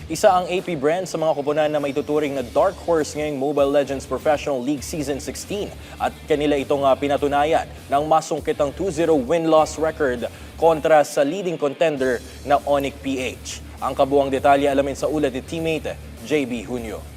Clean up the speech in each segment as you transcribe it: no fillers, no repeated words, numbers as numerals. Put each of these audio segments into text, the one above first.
Isa ang AP Brand sa mga koponan na may tuturing na dark horse ngayong Mobile Legends Professional League Season 16 at kanila itong pinatunayan ng masungkitang 2-0 win-loss record kontra sa leading contender na Onic PH. Ang kabuang detalye alamin sa ulat ni teammate JB Junio.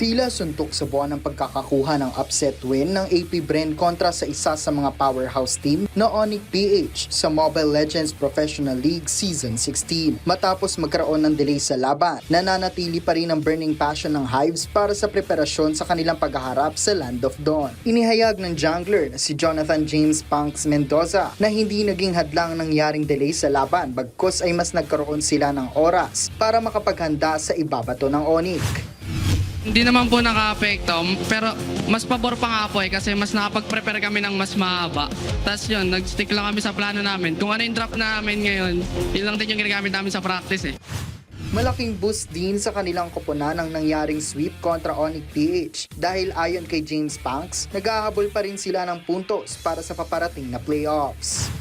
Tila suntok sa buwan ng pagkakakuha ng upset win ng AP Brand kontra sa isa sa mga powerhouse team na Onic PH sa Mobile Legends Professional League Season 16. Matapos magkaroon ng delay sa laban, nananatili pa rin ang burning passion ng Hives para sa preparasyon sa kanilang paghaharap sa Land of Dawn. Inihayag ng jungler na si Jonathan James Punks Mendoza na hindi naging hadlang nangyaring delay sa laban bagkus ay mas nagkaroon sila ng oras para makapaghanda sa ibabato ng Onic. Hindi naman po naka-apekto, pero mas pabor pa nga po kasi mas nakapag-prepare kami ng mas mahaba. Tapos yun, nag-stick lang kami sa plano namin. Kung ano yung drop namin ngayon, yun lang din yung ginagamit namin sa practice Malaking boost din sa kanilang koponan ang nangyaring sweep kontra Onic PH dahil ayon kay James Punks, naghahabol pa rin sila ng puntos para sa paparating na playoffs.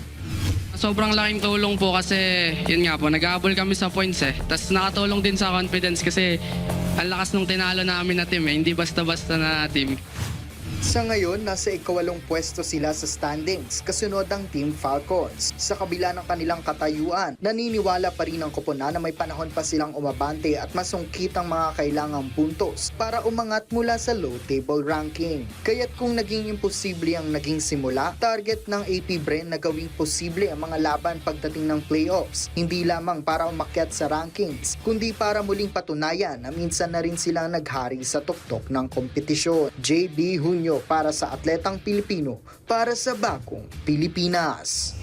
Sobrang laking tulong po kasi yun nga po, nag-aabol kami sa points Tapos nakatulong din sa confidence kasi ang lakas nung tinalo namin na team hindi basta-basta na team. Sa ngayon, nasa ikawalong pwesto sila sa standings, kasunod ang Team Falcons. Sa kabila ng kanilang katayuan, naniniwala pa rin ang koponan na may panahon pa silang umabante at masungkit ang mga kailangang puntos para umangat mula sa low table ranking. Kaya't kung naging imposible ang naging simula, target ng AP Brand na gawing posible ang mga laban pagdating ng playoffs, hindi lamang para umakyat sa rankings, kundi para muling patunayan na minsan na rin silang naghari sa tuktok ng kompetisyon. JB Junio para sa Atletang Pilipino, para sa Bagong Pilipinas.